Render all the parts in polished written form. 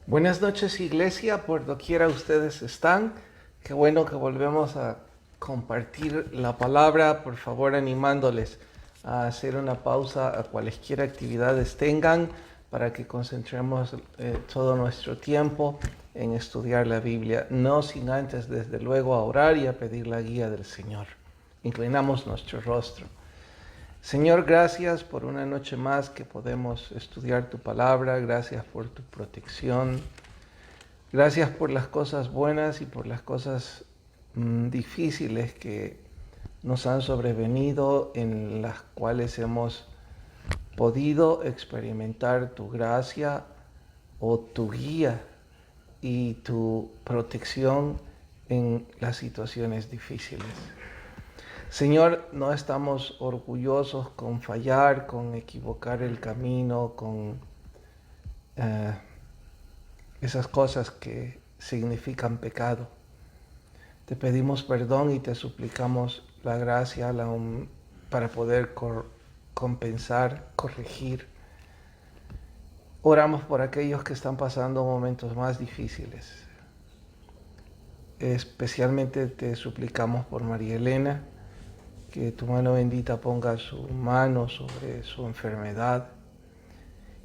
Buenas noches, iglesia, por doquiera ustedes están. Qué bueno que volvemos a compartir la palabra. Por favor, animándoles a hacer una pausa a cualesquiera actividades tengan para que concentremos todo nuestro tiempo en estudiar la Biblia, no sin antes, desde luego, a orar y a pedir la guía del Señor. Inclinamos nuestro rostro. Señor, gracias por una noche más que podemos estudiar tu palabra. Gracias por tu protección. Gracias por las cosas buenas y por las cosas difíciles que nos han sobrevenido, en las cuales hemos podido experimentar tu gracia o tu guía y tu protección en las situaciones difíciles. Señor, no estamos orgullosos con fallar, con equivocar el camino, con esas cosas que significan pecado. Te pedimos perdón y te suplicamos la gracia para poder compensar, corregir. Oramos por aquellos que están pasando momentos más difíciles. Especialmente te suplicamos por María Elena, que tu mano bendita ponga su mano sobre su enfermedad.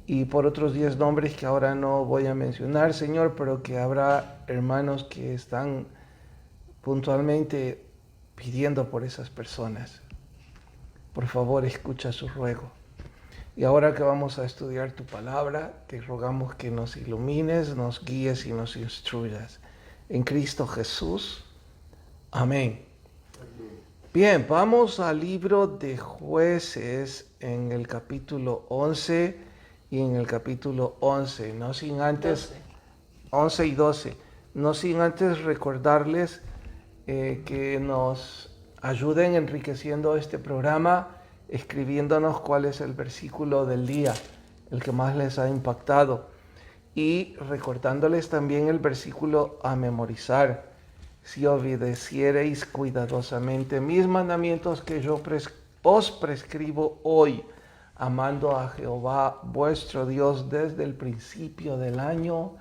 Y por otros 10 nombres que ahora no voy a mencionar, Señor, pero que habrá hermanos que están puntualmente pidiendo por esas personas. Por favor, escucha su ruego. Y ahora que vamos a estudiar tu palabra, te rogamos que nos ilumines, nos guíes y nos instruyas. En Cristo Jesús. Amén. Bien, vamos al libro de Jueces en el capítulo 11 y en el capítulo 11, no sin antes, 11 y 12, no sin antes recordarles que nos ayuden enriqueciendo este programa, escribiéndonos cuál es el versículo del día, el que más les ha impactado, y recordándoles también el versículo a memorizar. Si obedeciereis cuidadosamente mis mandamientos que yo os prescribo hoy, amando a Jehová vuestro Dios desde el principio del año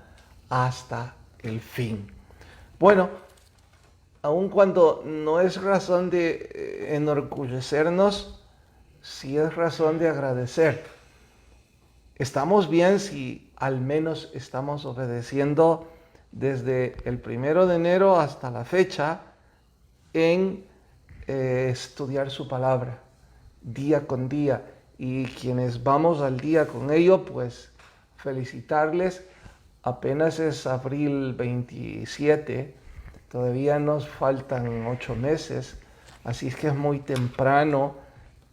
hasta el fin. Bueno, aun cuando no es razón de enorgullecernos, sí es razón de agradecer. Estamos bien si al menos estamos obedeciendo desde el 1 de enero hasta la fecha en estudiar su palabra día con día. Y quienes vamos al día con ello, pues felicitarles. Apenas es abril 27, todavía nos faltan 8 meses, así es que es muy temprano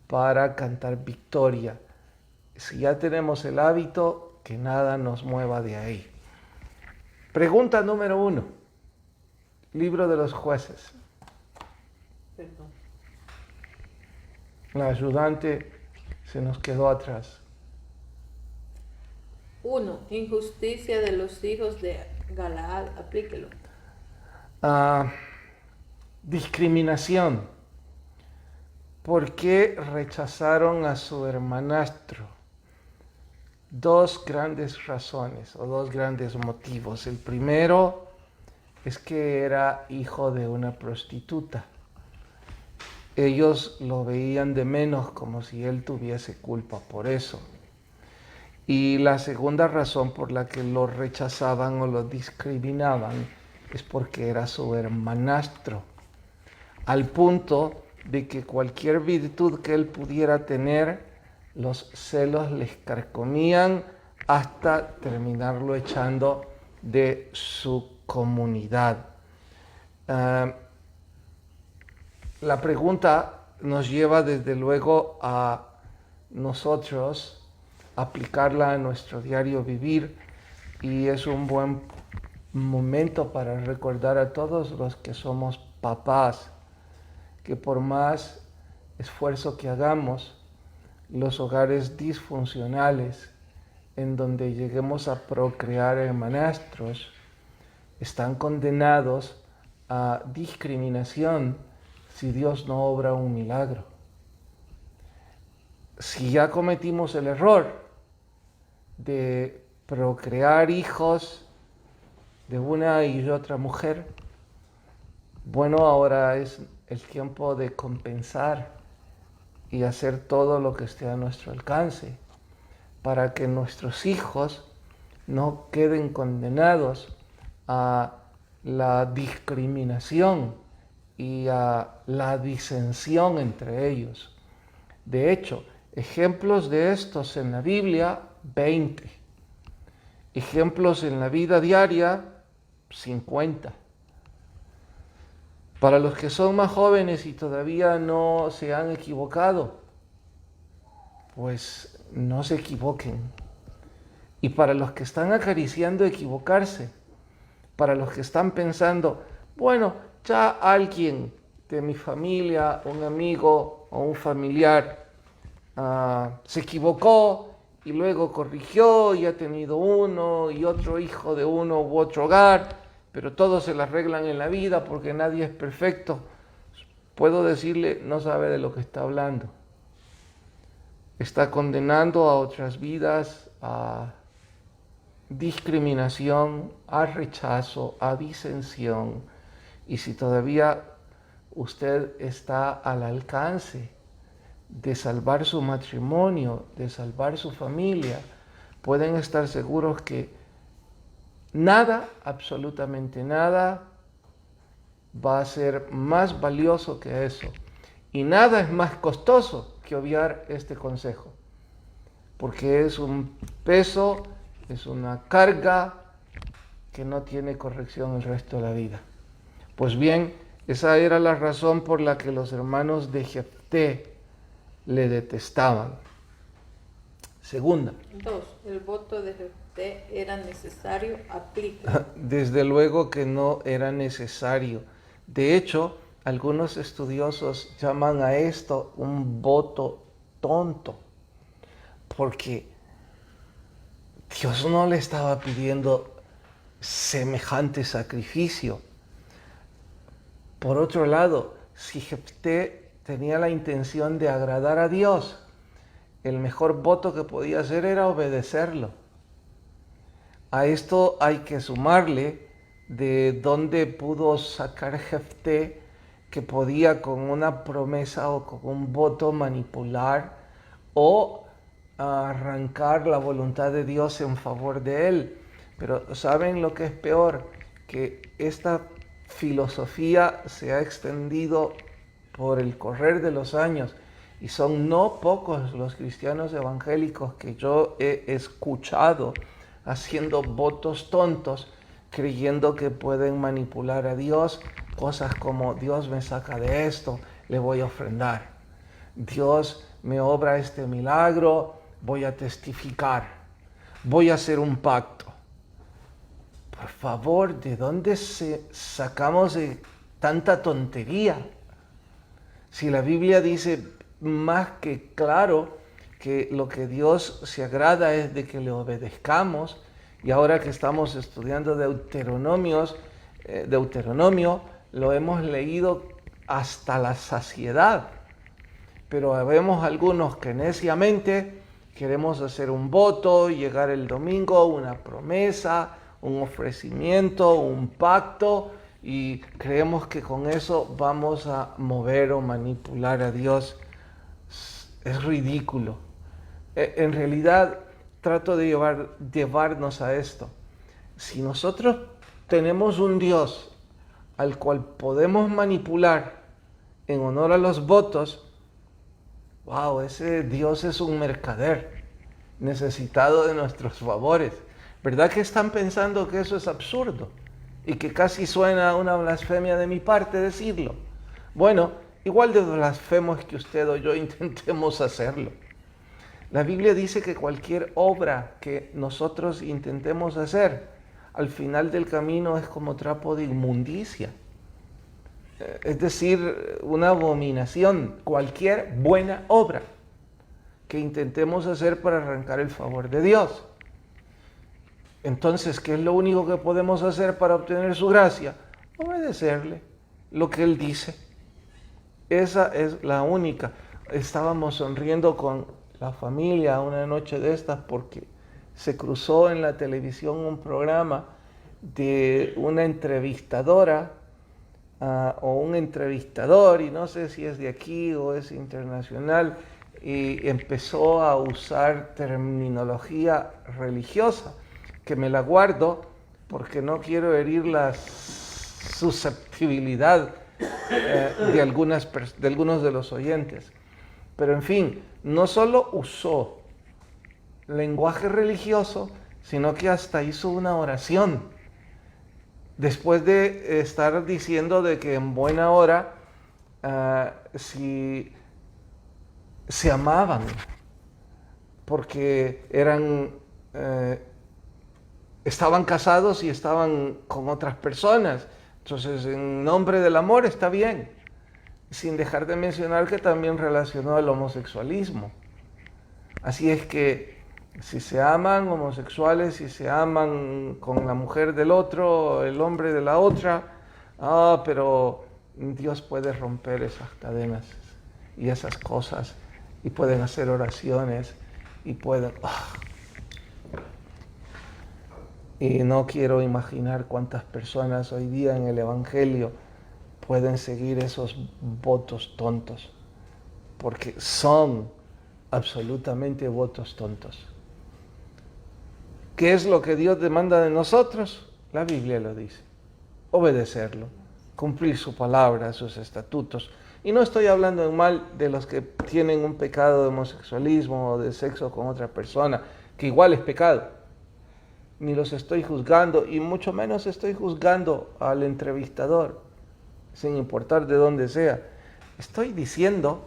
para cantar victoria. Si ya tenemos el hábito, que nada nos mueva de ahí. Pregunta número 1. Libro de los Jueces. Perdón. La ayudante se nos quedó atrás. 1. Injusticia de los hijos de Galaad. Aplíquelo. Discriminación. ¿Por qué rechazaron a su hermanastro? 2 grandes razones o 2 grandes motivos. El primero es que era hijo de una prostituta. Ellos lo veían de menos, como si él tuviese culpa por eso. Y la segunda razón por la que lo rechazaban o lo discriminaban es porque era su hermanastro, al punto de que cualquier virtud que él pudiera tener, los celos les carcomían hasta terminarlo echando de su comunidad. La pregunta nos lleva desde luego a nosotros aplicarla a nuestro diario vivir, y es un buen momento para recordar a todos los que somos papás que por más esfuerzo que hagamos, los hogares disfuncionales en donde lleguemos a procrear hermanastros están condenados a discriminación si Dios no obra un milagro. Si ya cometimos el error de procrear hijos de una y otra mujer. Bueno, ahora es el tiempo de compensar y hacer todo lo que esté a nuestro alcance para que nuestros hijos no queden condenados a la discriminación y a la disensión entre ellos. De hecho, ejemplos de estos en la Biblia, 20. Ejemplos en la vida diaria, 50. Para los que son más jóvenes y todavía no se han equivocado, pues no se equivoquen. Y para los que están acariciando equivocarse, para los que están pensando, bueno, ya alguien de mi familia, un amigo o un familiar se equivocó y luego corrigió y ha tenido uno y otro hijo de uno u otro hogar, pero todos se la arreglan en la vida porque nadie es perfecto. Puedo decirle, no sabe de lo que está hablando. Está condenando a otras vidas a discriminación, a rechazo, a disensión. Y si todavía usted está al alcance de salvar su matrimonio, de salvar su familia, pueden estar seguros que nada, absolutamente nada, va a ser más valioso que eso. Y nada es más costoso que obviar este consejo, porque es un peso, es una carga que no tiene corrección el resto de la vida. Pues bien, esa era la razón por la que los hermanos de Jefté le detestaban. Segunda. 2. El voto de Jefté era necesario, aplícalo. Desde luego que no era necesario. De hecho, algunos estudiosos llaman a esto un voto tonto, porque Dios no le estaba pidiendo semejante sacrificio. Por otro lado, si Jefté tenía la intención de agradar a Dios, el mejor voto que podía hacer era obedecerlo. A esto hay que sumarle de dónde pudo sacar Jefté que podía con una promesa o con un voto manipular o arrancar la voluntad de Dios en favor de él. Pero ¿saben lo que es peor? Que esta filosofía se ha extendido por el correr de los años y son no pocos los cristianos evangélicos que yo he escuchado haciendo votos tontos, creyendo que pueden manipular a Dios, cosas como Dios me saca de esto, le voy a ofrendar. Dios me obra este milagro, voy a testificar, voy a hacer un pacto. Por favor, ¿de dónde sacamos tanta tontería? Si la Biblia dice más que claro que lo que Dios se agrada es de que le obedezcamos, y ahora que estamos estudiando Deuteronomio, lo hemos leído hasta la saciedad, pero vemos algunos que neciamente queremos hacer un voto, llegar el domingo, una promesa, un ofrecimiento, un pacto, y creemos que con eso vamos a mover o manipular a Dios. Es ridículo. En realidad trato de llevarnos a esto. Si nosotros tenemos un Dios al cual podemos manipular en honor a los votos, wow, ese Dios es un mercader necesitado de nuestros favores. ¿Verdad que están pensando que eso es absurdo? Y que casi suena una blasfemia de mi parte decirlo. Bueno, igual de blasfemos que usted o yo intentemos hacerlo. La Biblia dice que cualquier obra que nosotros intentemos hacer, al final del camino es como trapo de inmundicia. Es decir, una abominación. Cualquier buena obra que intentemos hacer para arrancar el favor de Dios. Entonces, ¿qué es lo único que podemos hacer para obtener su gracia? Obedecerle lo que Él dice. Esa es la única. Estábamos sonriendo con la familia una noche de estas porque se cruzó en la televisión un programa de una entrevistadora o un entrevistador, y no sé si es de aquí o es internacional, y empezó a usar terminología religiosa, que me la guardo porque no quiero herir la susceptibilidad de algunos de los oyentes. Pero en fin, no solo usó lenguaje religioso, sino que hasta hizo una oración. Después de estar diciendo de que en buena hora, si se amaban, porque estaban casados y estaban con otras personas. Entonces, en nombre del amor está bien, sin dejar de mencionar que también relacionó el homosexualismo. Así es que si se aman homosexuales, si se aman con la mujer del otro, el hombre de la otra, pero Dios puede romper esas cadenas y esas cosas, y pueden hacer oraciones, y pueden... Y no quiero imaginar cuántas personas hoy día en el Evangelio pueden seguir esos votos tontos, porque son absolutamente votos tontos. ¿Qué es lo que Dios demanda de nosotros? La Biblia lo dice: obedecerlo, cumplir su palabra, sus estatutos. Y no estoy hablando en mal de los que tienen un pecado de homosexualismo o de sexo con otra persona, que igual es pecado. Ni los estoy juzgando, y mucho menos estoy juzgando al entrevistador, sin importar de dónde sea. Estoy diciendo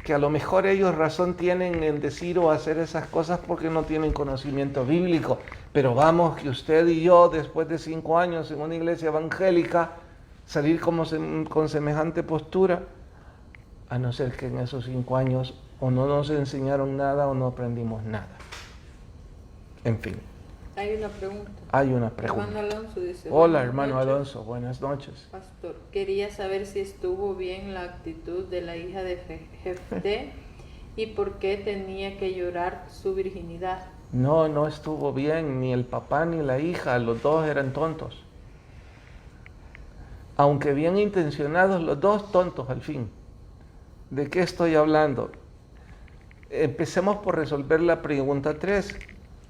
que a lo mejor ellos razón tienen en decir o hacer esas cosas porque no tienen conocimiento bíblico. Pero vamos, que usted y yo, después de 5 años en una iglesia evangélica, salir con semejante postura, a no ser que en esos 5 años o no nos enseñaron nada o no aprendimos nada. En fin. Hay una pregunta. Hay una pregunta. Hermano Alonso dice: hola, hermano Alonso, buenas noches. Pastor, quería saber si estuvo bien la actitud de la hija de Jefté y por qué tenía que llorar su virginidad. No estuvo bien, ni el papá ni la hija, los dos eran tontos. Aunque bien intencionados, los dos tontos al fin. ¿De qué estoy hablando? Empecemos por resolver la pregunta 3.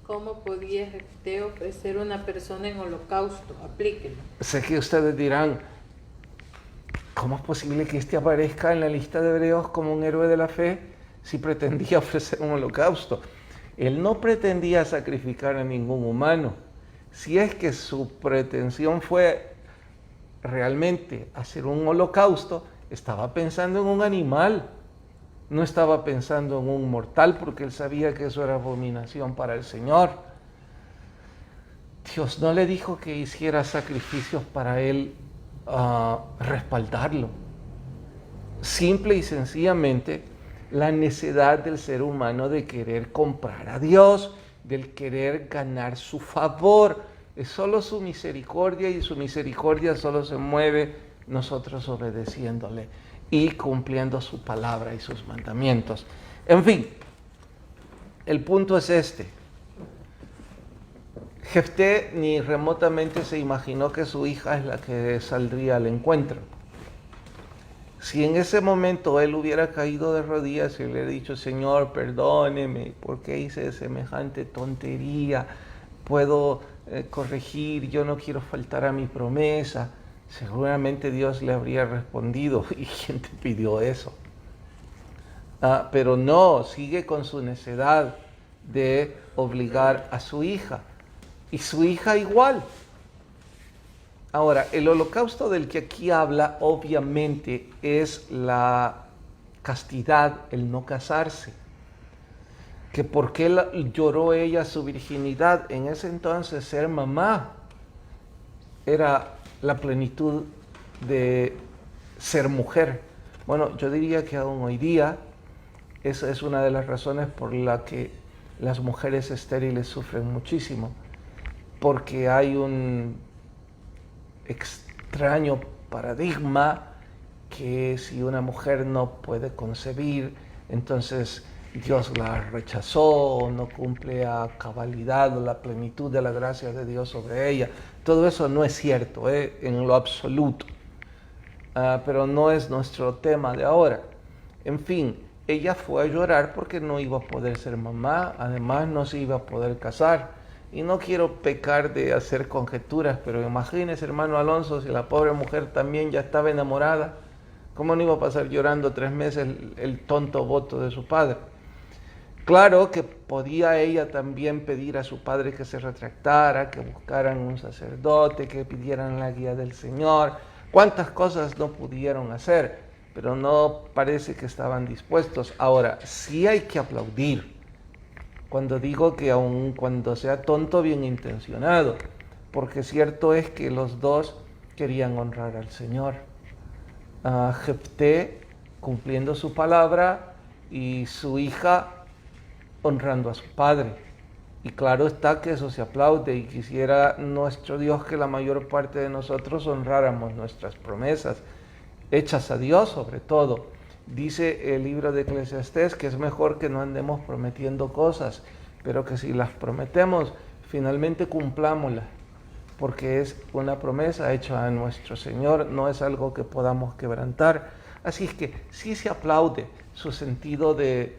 ¿Cómo podía Jefté ofrecer una persona en holocausto? Aplíquelo. Sé que ustedes dirán: ¿cómo es posible que este aparezca en la lista de Hebreos como un héroe de la fe si pretendía ofrecer un holocausto? Él no pretendía sacrificar a ningún humano. Si es que su pretensión fue realmente hacer un holocausto, estaba pensando en un animal. No estaba pensando en un mortal, porque él sabía que eso era abominación para el Señor. Dios no le dijo que hiciera sacrificios para él respaldarlo. Simple y sencillamente la necesidad del ser humano de querer comprar a Dios, del querer ganar su favor. Es solo su misericordia, y su misericordia solo se mueve nosotros obedeciéndole y cumpliendo su palabra y sus mandamientos. En fin, el punto es este. Jefté ni remotamente se imaginó que su hija es la que saldría al encuentro. Si en ese momento él hubiera caído de rodillas y le hubiera dicho: Señor, perdóneme, ¿por qué hice semejante tontería? Puedo corregir, yo no quiero faltar a mi promesa. Seguramente Dios le habría respondido: ¿y quién te pidió eso? Pero no, sigue con su necedad de obligar a su hija. Y su hija igual. Ahora, el holocausto del que aquí habla obviamente es la castidad, el no casarse. Que por qué lloró ella su virginidad. En ese entonces ser mamá era la plenitud de ser mujer. Bueno, yo diría que aún hoy día esa es una de las razones por la que las mujeres estériles sufren muchísimo, porque hay un extraño paradigma que si una mujer no puede concebir, entonces Dios la rechazó, no cumple a cabalidad la plenitud de la gracia de Dios sobre ella. Todo eso no es cierto, en lo absoluto. Pero no es nuestro tema de ahora. En fin, ella fue a llorar porque no iba a poder ser mamá, además no se iba a poder casar. Y no quiero pecar de hacer conjeturas, pero imagínese, hermano Alonso, si la pobre mujer también ya estaba enamorada, ¿cómo no iba a pasar llorando 3 meses el tonto voto de su padre? Claro que podía ella también pedir a su padre que se retractara, que buscaran un sacerdote, que pidieran la guía del Señor. Cuántas cosas no pudieron hacer, pero no parece que estaban dispuestos. Ahora, sí hay que aplaudir cuando digo que aun cuando sea tonto, bien intencionado, porque cierto es que los dos querían honrar al Señor. Jefté cumpliendo su palabra y su hija honrando a su padre. Y claro está que eso se aplaude, y quisiera nuestro Dios que la mayor parte de nosotros honráramos nuestras promesas, hechas a Dios sobre todo. Dice el libro de Eclesiastés que es mejor que no andemos prometiendo cosas, pero que si las prometemos, finalmente cumplámoslas, porque es una promesa hecha a nuestro Señor, no es algo que podamos quebrantar. Así es que sí se aplaude su sentido de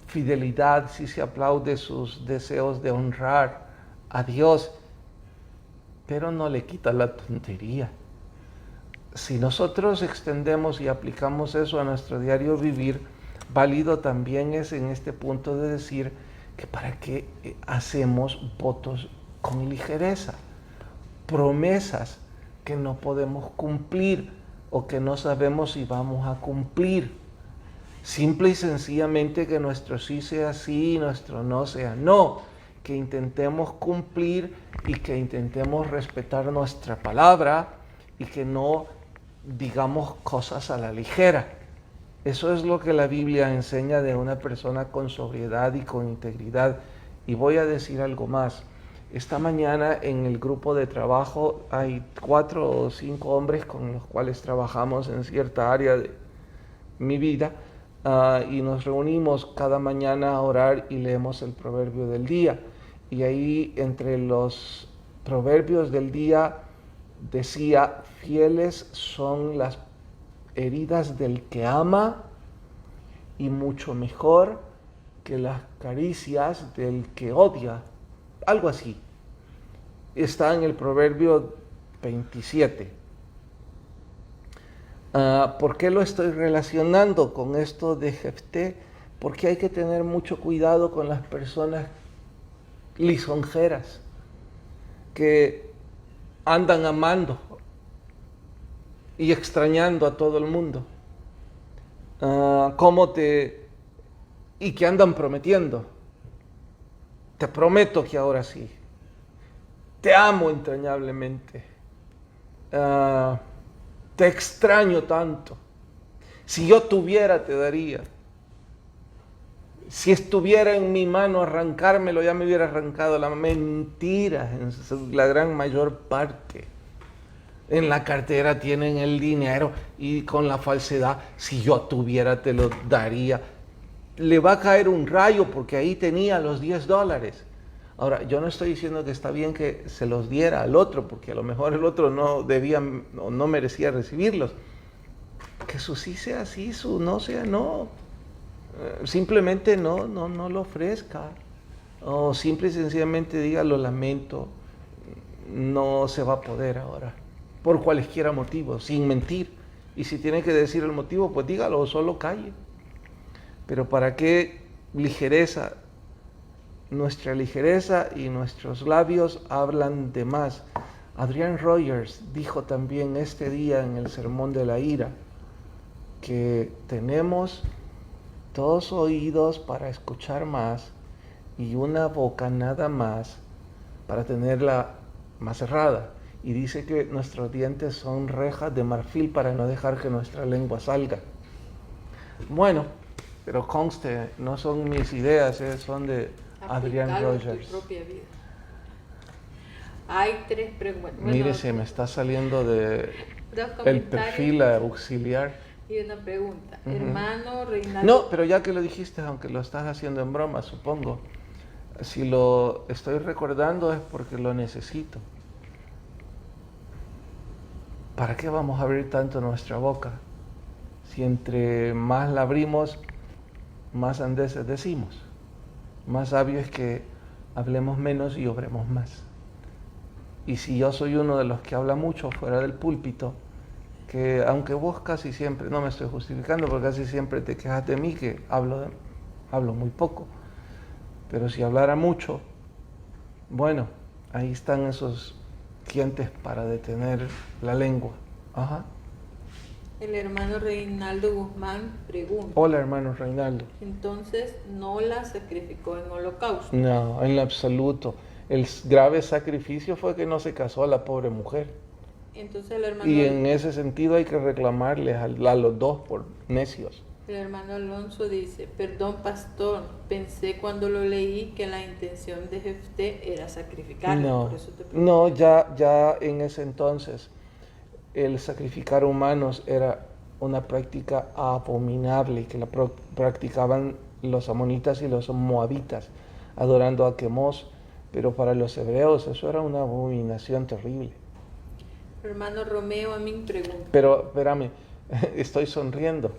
fidelidad, sí se aplaude sus deseos de honrar a Dios, pero no le quita la tontería. Si nosotros extendemos y aplicamos eso a nuestro diario vivir, válido también es en este punto de decir que para qué hacemos votos con ligereza, promesas que no podemos cumplir o que no sabemos si vamos a cumplir. Simple y sencillamente que nuestro sí sea sí y nuestro no sea no, que intentemos cumplir y que intentemos respetar nuestra palabra y que no digamos cosas a la ligera. Eso es lo que la Biblia enseña de una persona con sobriedad y con integridad. Y voy a decir algo más. Esta mañana en el grupo de trabajo hay 4 o 5 hombres con los cuales trabajamos en cierta área de mi vida, y nos reunimos cada mañana a orar y leemos el proverbio del día. Y ahí entre los proverbios del día decía: fieles son las heridas del que ama y mucho mejor que las caricias del que odia. Algo así. Está en el proverbio 27. ¿Por qué lo estoy relacionando con esto de Jefté? Porque hay que tener mucho cuidado con las personas lisonjeras que andan amando y extrañando a todo el mundo, y que andan prometiendo: te prometo que ahora sí, te amo entrañablemente, te extraño tanto, si yo tuviera te daría, si estuviera en mi mano arrancármelo ya me hubiera arrancado. La mentira en la gran mayor parte. En la cartera tienen el dinero y con la falsedad: si yo tuviera te lo daría. Le va a caer un rayo porque ahí tenía los $10. Ahora, yo no estoy diciendo que está bien que se los diera al otro, porque a lo mejor el otro no debía o no merecía recibirlos. Que su sí sea sí, su no sea no. Simplemente no lo ofrezca. O simple y sencillamente diga: lo lamento, no se va a poder ahora. Por cualesquiera motivo, sin mentir. Y si tiene que decir el motivo, pues dígalo o solo calle. Pero ¿para qué ligereza? Nuestra ligereza y nuestros labios hablan de más. Adrian Rogers dijo también este día en el Sermón de la Ira que tenemos 2 oídos para escuchar más y una boca nada más para tenerla más cerrada. Y dice que nuestros dientes son rejas de marfil para no dejar que nuestra lengua salga. Bueno, pero conste, no son mis ideas, son de Adrian Rogers. Tu propia vida. Hay 3 preguntas. Mire, se me está saliendo de el perfil auxiliar. Y una pregunta. Hermano Reinaldo. No, pero ya que lo dijiste, aunque lo estás haciendo en broma, supongo. Si lo estoy recordando es porque lo necesito. ¿Para qué vamos a abrir tanto nuestra boca? Si entre más la abrimos, más sandeces decimos. Más sabio es que hablemos menos y obremos más. Y si yo soy uno de los que habla mucho fuera del púlpito, que aunque vos casi siempre, no me estoy justificando, porque casi siempre te quejas de mí que hablo muy poco, pero si hablara mucho, bueno, ahí están esos dientes para detener la lengua. Ajá. El hermano Reinaldo Guzmán pregunta. Hola, hermano Reinaldo. Entonces, ¿no la sacrificó en holocausto? No, en lo absoluto. El grave sacrificio fue que no se casó a la pobre mujer. Entonces el hermano, Y en ese sentido hay que reclamarles a los dos por necios. el hermano Alonso dice, perdón pastor, pensé cuando lo leí que la intención de Jefté era sacrificarlo. No, Por eso te pregunto. no, ya en ese entonces el sacrificar humanos era una práctica abominable que la practicaban los amonitas y los moabitas, adorando a Quemos, pero para los hebreos eso era una abominación terrible. Hermano Romeo Amin pregunta. Pero, espérame, estoy sonriendo.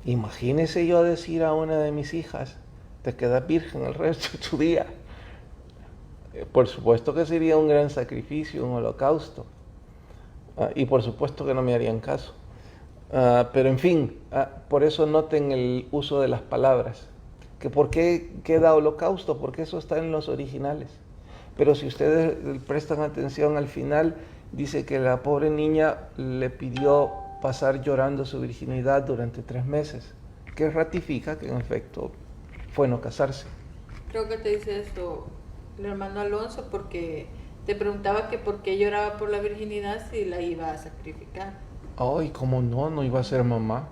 Imagínese yo decir a una de mis hijas, te quedas virgen el resto de tu día. Por supuesto que sería un gran sacrificio, un holocausto. Y por supuesto que no me harían caso. Pero en fin, por eso noten el uso de las palabras. Que ¿por qué queda holocausto? Porque eso está en los originales. Pero si ustedes prestan atención al final, dice que la pobre niña le pidió pasar llorando su virginidad durante 3 meses, que ratifica que en efecto fue no casarse. Creo que te dice eso el hermano Alonso porque te preguntaba que por qué lloraba por la virginidad si la iba a sacrificar. Ay, ¿cómo no? ¿No iba a ser mamá?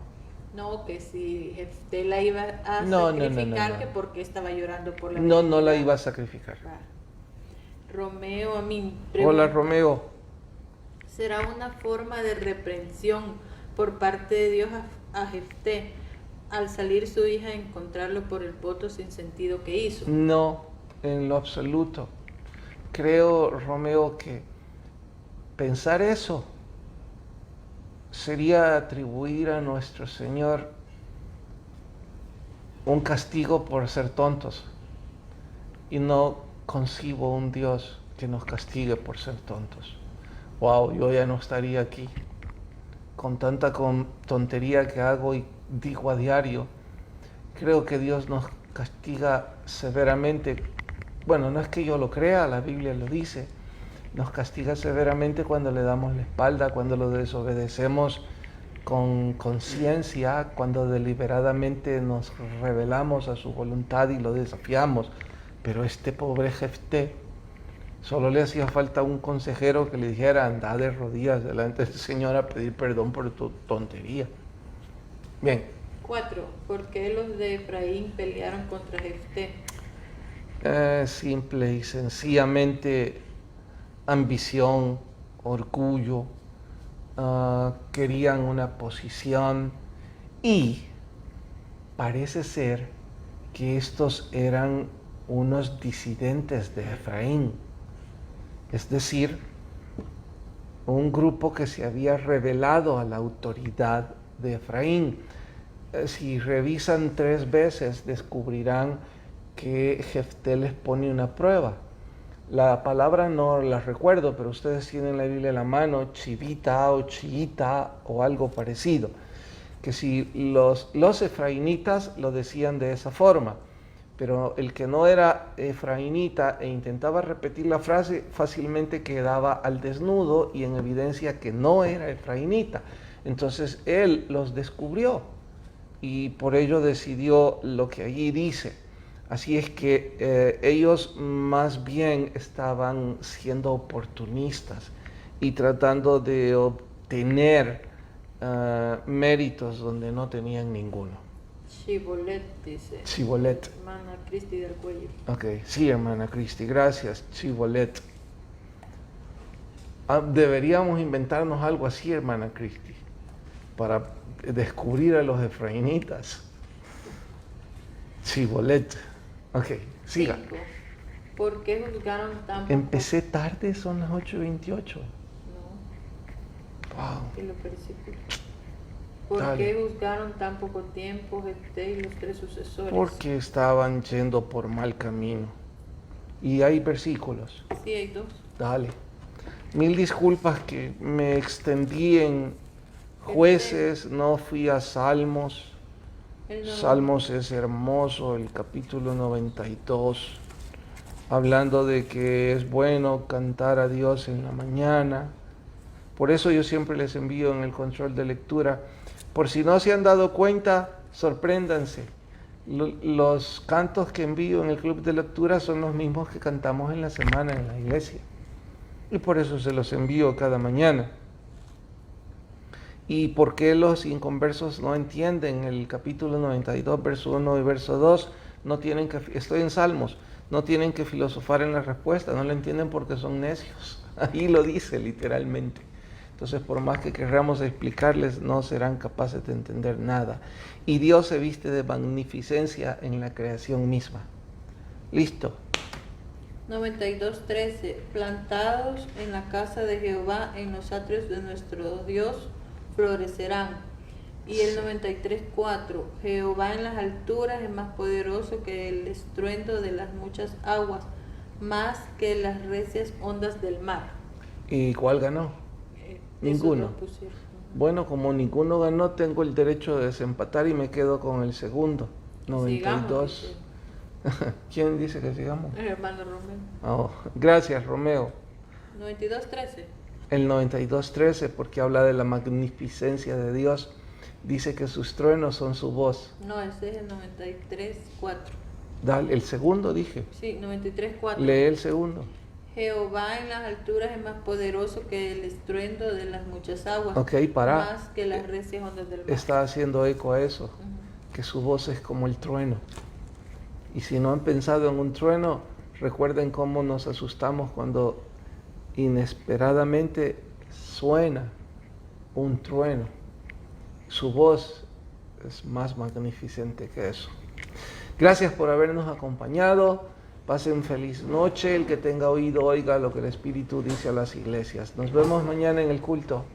No, que si Jefté la iba a No, sacrificar, no. que porque estaba llorando por la No, virginidad. no la iba a sacrificar. Va. Romeo Amin Hola, pregunta, Romeo. ¿será una forma de reprensión por parte de Dios a Jefté al salir su hija a encontrarlo por el voto sin sentido que hizo? No, en lo absoluto. Creo, Romeo, que pensar eso sería atribuir a nuestro Señor un castigo por ser tontos. Y no concibo un Dios que nos castigue por ser tontos. Wow, yo ya no estaría aquí. Con tanta tontería que hago y digo a diario, creo que Dios nos castiga severamente. Bueno, no es que yo lo crea, la Biblia lo dice. Nos castiga severamente cuando le damos la espalda, cuando lo desobedecemos con conciencia, cuando deliberadamente nos rebelamos a su voluntad y lo desafiamos. Pero este pobre Jefté, solo le hacía falta un consejero que le dijera, anda de rodillas delante del Señor a pedir perdón por tu tontería. Bien. 4. ¿Por qué los de Efraín pelearon contra Jefté? Simple y sencillamente ambición, orgullo, querían una posición y parece ser que estos eran unos disidentes de Efraín, es decir, un grupo que se había rebelado a la autoridad de Efraín. Si revisan 3 veces descubrirán que Jefté les pone una prueba. La palabra no la recuerdo, pero ustedes tienen la Biblia en la mano, chivita o chiita o algo parecido. Que si los efraínitas lo decían de esa forma, pero el que no era efraínita e intentaba repetir la frase fácilmente quedaba al desnudo y en evidencia que no era efraínita. Entonces él los descubrió y por ello decidió lo que allí dice. Así es que ellos más bien estaban siendo oportunistas y tratando de obtener méritos donde no tenían ninguno. Chibolet dice. Chibolet. Hermana Cristi del Cuello. Ok, sí, hermana Cristi, gracias, Chibolet. Deberíamos inventarnos algo así, hermana Cristi, para descubrir a los efraínitas. Chibolet. Ok, siga. 5. ¿Por qué juzgaron tan poco? Empecé tarde, son las 8:28. No, Wow. y los versículos. ¿Por Dale. qué juzgaron tan poco tiempo Jefté y los 3 sucesores? Porque estaban yendo por mal camino. Y hay versículos. Sí, hay 2. Dale. Mil disculpas que me extendí en Jueces, no fui a Salmos. Salmos es hermoso, el capítulo 92, hablando de que es bueno cantar a Dios en la mañana. Por eso yo siempre les envío en el control de lectura. Por si no se han dado cuenta, sorpréndanse. Los cantos que envío en el club de lectura son los mismos que cantamos en la semana en la iglesia. Y por eso se los envío cada mañana. ¿Y por qué los inconversos no entienden el capítulo 92, verso 1 y verso 2? No tienen que, estoy en Salmos, no tienen que filosofar en la respuesta, no lo entienden porque son necios. Ahí lo dice literalmente. Entonces, por más que queramos explicarles, no serán capaces de entender nada. Y Dios se viste de magnificencia en la creación misma. Listo. 92:13. Plantados en la casa de Jehová, en los atrios de nuestro Dios, florecerán. Y el 93:4. Jehová en las alturas es más poderoso que el estruendo de las muchas aguas, más que las recias ondas del mar. ¿Y cuál ganó? Ninguno. Bueno, como ninguno ganó, tengo el derecho de desempatar y me quedo con el segundo. 92. ¿Quién dice que sigamos? El hermano Romeo. Oh, gracias, Romeo. 92:13. El 92:13, porque habla de la magnificencia de Dios, dice que sus truenos son su voz. No, ese es el 93:4. Dale, el segundo dije. Sí, 93:4. Lee el segundo. Jehová en las alturas es más poderoso que el estruendo de las muchas aguas, Ok, para. más que las recias ondas del mar. Está haciendo eco a eso, que su voz es como el trueno. Y si no han pensado en un trueno, recuerden cómo nos asustamos cuando inesperadamente suena un trueno. Su voz es más magnificente que eso. Gracias por habernos acompañado. Pasen feliz noche. El que tenga oído, oiga lo que el Espíritu dice a las iglesias. Nos vemos mañana en el culto.